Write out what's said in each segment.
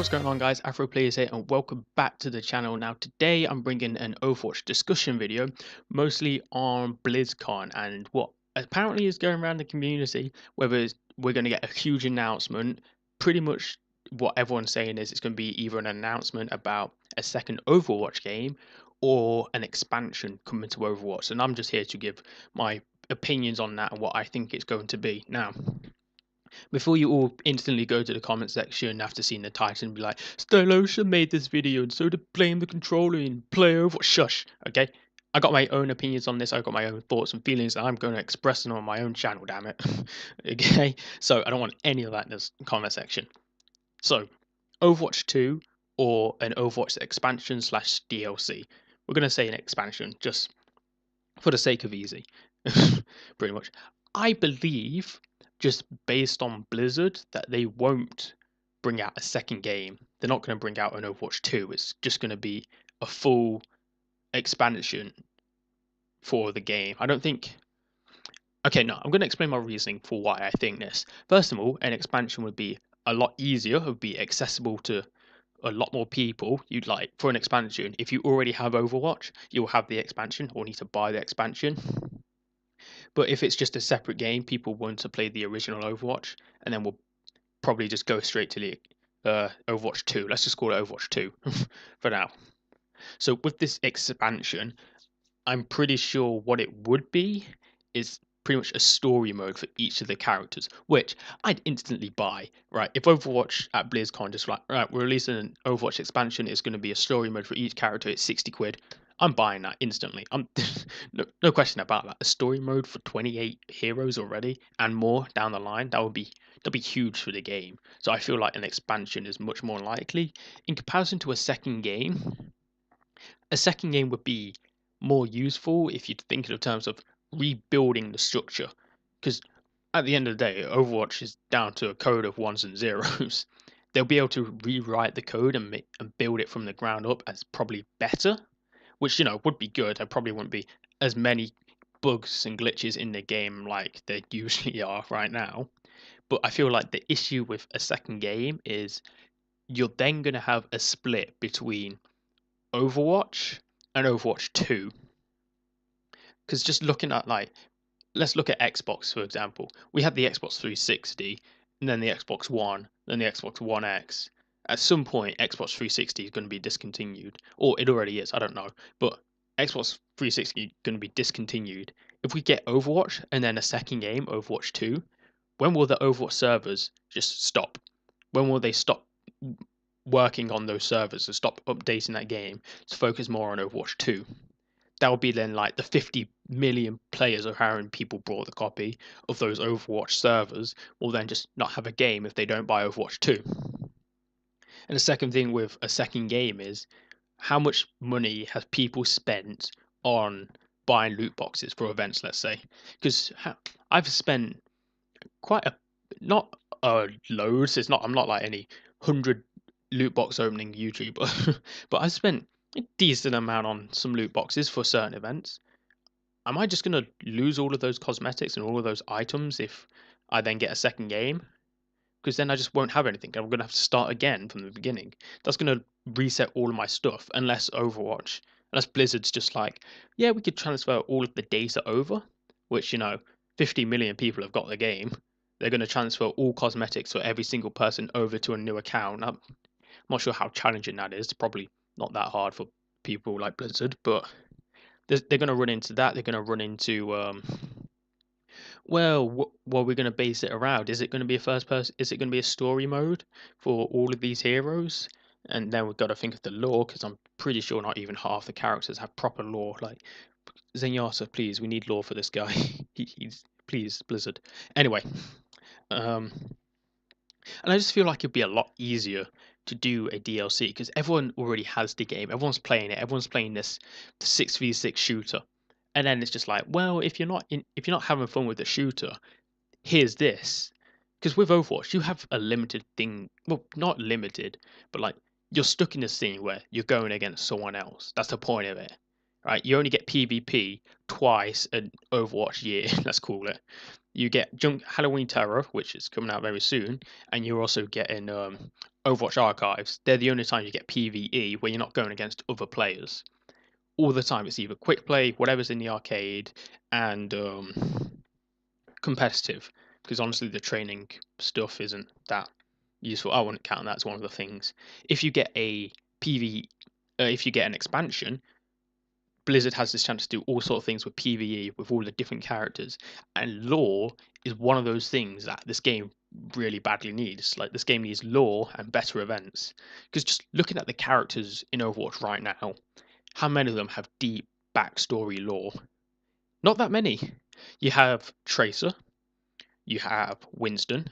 What's going on, guys? Afro Players here and welcome back to the channel. Now today I'm bringing an Overwatch discussion video mostly on BlizzCon and what apparently is going around the community, whether we're going to get a huge announcement. Pretty much what everyone's saying is it's going to be either an announcement about a second Overwatch game or an expansion coming to Overwatch, and I'm just here to give my opinions on that and what I think it's going to be. Now, before you all instantly go to the comment section after seeing the title and be like, Stylosia made this video and so to blame the controller and play over. Shush, okay? I got my own opinions on this. I got my own thoughts and feelings, and I'm going to express them on my own channel, damn it. Okay? So I don't want any of that in this comment section. So, Overwatch 2 or an Overwatch expansion slash DLC. We're going to say an expansion just for the sake of easy. Pretty much. I believe, just based on Blizzard, that they won't bring out a second game. They're not going to bring out an Overwatch 2. It's just going to be a full expansion for the game. I don't think. Okay, no, I'm going to explain my reasoning for why I think this. First of all, an expansion would be a lot easier, it would be accessible to a lot more people. You'd like for an expansion, if you already have Overwatch, you'll have the expansion or need to buy the expansion. But if it's just a separate game, people want to play the original Overwatch, and then we'll probably just go straight to the Overwatch 2. Let's just call it Overwatch 2 for now. So with this expansion, I'm pretty sure what it would be is pretty much a story mode for each of the characters, which I'd instantly buy, right? If Overwatch at BlizzCon just like, right, we're releasing an Overwatch expansion, it's going to be a story mode for each character, it's 60 quid. I'm buying that instantly. I'm no question about that. A story mode for 28 heroes already and more down the line, that'd be huge for the game. So I feel like an expansion is much more likely in comparison to a second game. A second game would be more useful if you think in terms of rebuilding the structure, because at the end of the day, Overwatch is down to a code of ones and zeros. They'll be able to rewrite the code and build it from the ground up as probably better, which would be good. There probably wouldn't be as many bugs and glitches in the game like there usually are right now. But I feel like the issue with a second game is you're then going to have a split between Overwatch and Overwatch 2. Because just looking at let's look at Xbox for example. We had the Xbox 360, and then the Xbox One, then the Xbox One X. At some point, Xbox 360 is going to be discontinued, or it already is. I don't know, but Xbox 360 is going to be discontinued. If we get Overwatch and then a second game, Overwatch 2, when will the Overwatch servers just stop? When will they stop working on those servers and stop updating that game to focus more on Overwatch 2? That would be then like the 50 million players or however people bought the copy of those Overwatch servers will then just not have a game if they don't buy Overwatch 2. And the second thing with a second game is how much money have people spent on buying loot boxes for events, let's say. Because I've spent quite a, not loads, I'm not like any 100 loot box opening YouTuber, but I've spent a decent amount on some loot boxes for certain events. Am I just going to lose all of those cosmetics and all of those items if I then get a second game? Because then I just won't have anything. I'm going to have to start again from the beginning. That's going to reset all of my stuff unless Blizzard's just like, yeah, we could transfer all of the data over, which, 50 million people have got the game. They're going to transfer all cosmetics for every single person over to a new account. I'm not sure how challenging that is. It's probably not that hard for people like Blizzard, but they're going to run into that. They're going to run into well, what are we going to base it around? Is it going to be a first person? Is it going to be a story mode for all of these heroes? And then we've got to think of the lore, because I'm pretty sure not even half the characters have proper lore. Like Zenyatta, please, we need lore for this guy. He's please, Blizzard. Anyway, and I just feel like it'd be a lot easier to do a DLC because everyone already has the game. Everyone's playing it. Everyone's playing this 6v6 shooter. And then it's just like, well, if you're not having fun with the shooter, here's this. Because with Overwatch, you have a limited thing. Well, not limited, but like you're stuck in this thing where you're going against someone else. That's the point of it, right? You only get PvP twice an Overwatch year. Let's call it. You get Halloween Terror, which is coming out very soon, and you're also getting Overwatch archives, they're the only time you get PvE where you're not going against other players. All the time it's either quick play, whatever's in the arcade, and competitive. Because honestly, the training stuff isn't that useful. I wouldn't count that as one of the things. If you get a if you get an expansion, Blizzard has this chance to do all sort of things with PvE with all the different characters, and lore is one of those things that this game really badly needs. Like this game needs lore and better events. Because just looking at the characters in Overwatch right now, how many of them have deep backstory lore? Not that many. You have Tracer, you have Winston,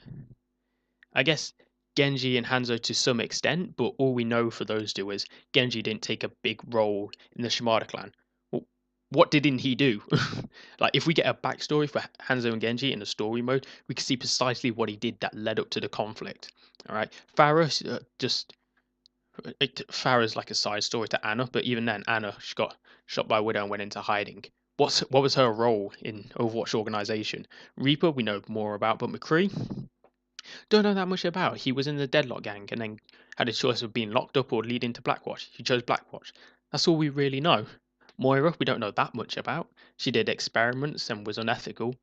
I guess Genji and Hanzo to some extent, but all we know for those two is Genji didn't take a big role in the Shimada clan. Well, what didn't he do? Like, if we get a backstory for Hanzo and Genji in the story mode, we can see precisely what he did that led up to the conflict. All right, Farah's like a side story to Anna, but even then, Anna she got shot by Widow and went into hiding. What was her role in Overwatch organization? Reaper we know more about, but McCree don't know that much about. He was in the Deadlock gang and then had a choice of being locked up or leading to Blackwatch. He chose Blackwatch. That's all we really know. Moira, we don't know that much about. She did experiments and was unethical.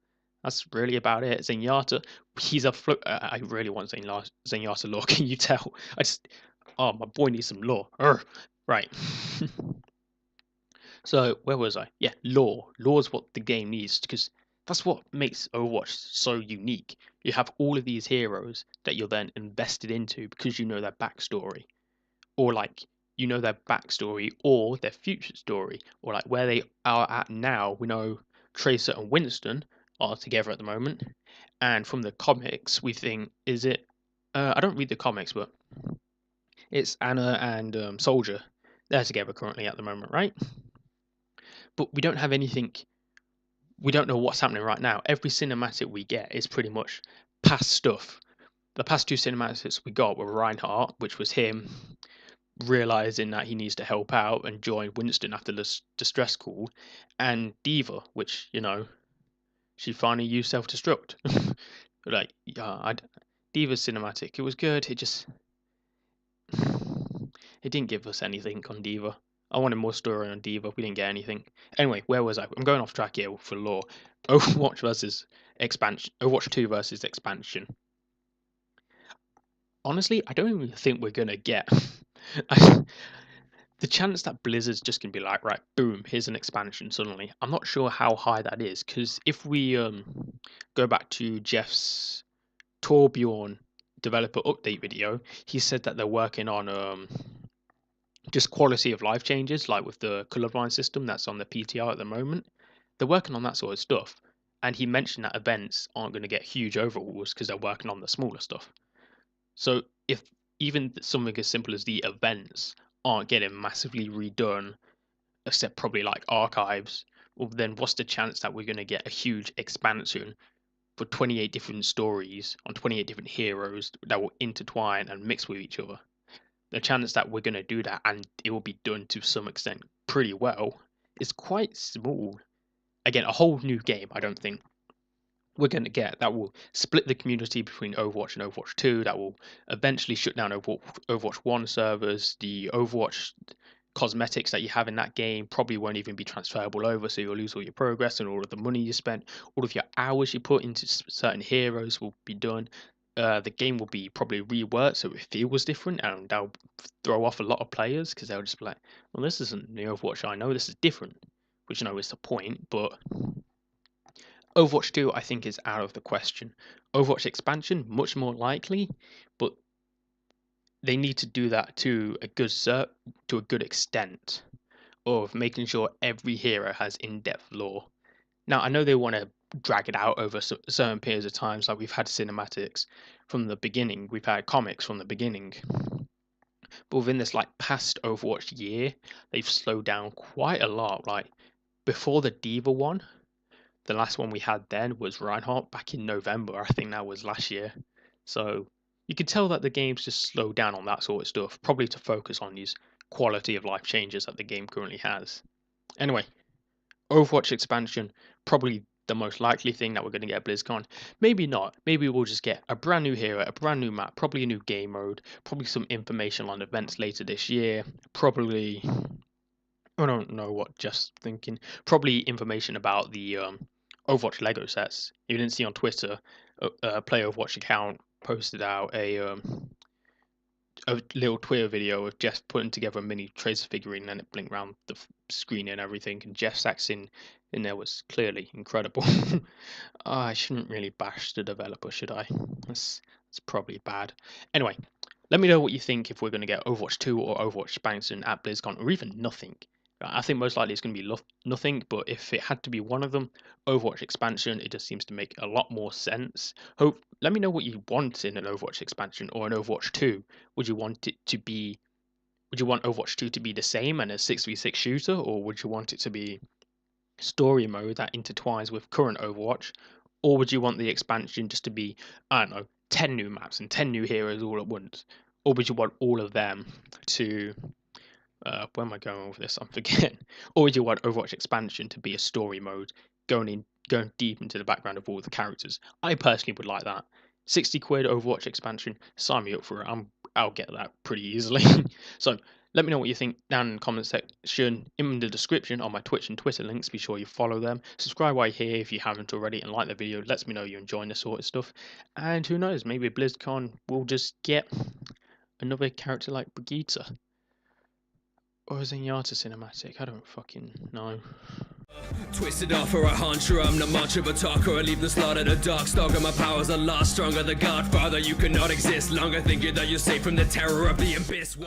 That's really about it. Zenyatta, he's a I really want Zenyatta lore. Can you tell? Oh, my boy needs some lore. Urgh. Right. So where was I? Yeah, lore. Lore is what the game needs because that's what makes Overwatch so unique. You have all of these heroes that you're then invested into because you know their backstory, or like you know their backstory or their future story, or like where they are at now. We know Tracer and Winston are together at the moment, and from the comics, we think is it? I don't read the comics, but it's Anna and Soldier. They're together currently at the moment, right? But we don't have anything. We don't know what's happening right now. Every cinematic we get is pretty much past stuff. The past two cinematics we got were Reinhardt, which was him realizing that he needs to help out and join Winston after the distress call, and Diva, which she finally used self-destruct. Like, Diva's cinematic, it was good. It didn't give us anything on Diva. I wanted more story on Diva. We didn't get anything. Anyway, where was I? I'm going off track here for lore. Overwatch versus expansion. Overwatch 2 versus expansion. Honestly, I don't even think we're gonna get the chance that Blizzard's just gonna be like, right, boom, here's an expansion suddenly. I'm not sure how high that is because if we go back to Jeff's Torbjorn developer update video, he said that they're working on just quality of life changes, like with the colorblind system that's on the PTR at the moment. They're working on that sort of stuff. And he mentioned that events aren't going to get huge overhauls because they're working on the smaller stuff. So if even something as simple as the events aren't getting massively redone, except probably like archives, well, then what's the chance that we're going to get a huge expansion for 28 different stories on 28 different heroes that will intertwine and mix with each other? The chance that we're going to do that and it will be done to some extent pretty well is quite small. Again, a whole new game, I don't think we're going to get that will split the community between Overwatch and Overwatch 2, that will eventually shut down Overwatch 1 servers. The Overwatch cosmetics that you have in that game probably won't even be transferable over, so you'll lose all your progress and all of the money you spent. All of your hours you put into certain heroes will be done. The game will be probably reworked so it feels different, and that'll throw off a lot of players because they'll just be like, well, this isn't the Overwatch I know, this is different, which is the point. But Overwatch 2 I think is out of the question. Overwatch expansion much more likely, but they need to do that to a good extent of making sure every hero has in-depth lore. Now, I know they want to drag it out over certain periods of times, like we've had cinematics from the beginning, we've had comics from the beginning. But within this like past Overwatch year, they've slowed down quite a lot. Like before the Diva one, the last one we had then was Reinhardt back in November. I think that was last year. So you can tell that the game's just slowed down on that sort of stuff, probably to focus on these quality of life changes that the game currently has. Anyway, Overwatch expansion, probably the most likely thing that we're going to get at BlizzCon. Maybe not. Maybe we'll just get a brand new hero, a brand new map, probably a new game mode, probably some information on events later this year, probably I don't know what, just thinking. Probably information about the Overwatch Lego sets. You didn't see on Twitter, a Play Overwatch account posted out a little Twitter video of Jeff putting together a mini Tracer figurine, and it blinked around the screen and everything. And Jeff's accent in there was clearly incredible. I shouldn't really bash the developer, should I? That's probably bad. Anyway, let me know what you think if we're going to get Overwatch 2 or Overwatch expansion at BlizzCon, or even nothing. I think most likely it's going to be nothing, but if it had to be one of them, Overwatch expansion, it just seems to make a lot more sense. Let me know what you want in an Overwatch expansion or an Overwatch 2. Would you want Overwatch 2 to be the same and a 6v6 shooter, or would you want it to be story mode that intertwines with current Overwatch? Or would you want the expansion just to be, I don't know, 10 new maps and 10 new heroes all at once? Or would you want all of them to where am I going with this? I'm forgetting. Or would you want Overwatch expansion to be a story mode, going deep into the background of all the characters? I personally would like that. 60 quid Overwatch expansion, sign me up for it. I'll get that pretty easily. So let me know what you think down in the comment section, in the description on my Twitch and Twitter links. Be sure you follow them. Subscribe while you're here if you haven't already, and like the video. Lets me know you're enjoying this sort of stuff. And who knows, maybe BlizzCon will just get another character like Brigitte. Or is Zenyatta cinematic? I don't fucking know. Twisted off for a hunter, I'm not much of a talker. I leave the slot at a dark stalker. My powers are lost, stronger than Godfather. You cannot exist longer, thinking that you're safe from the terror of the abyss.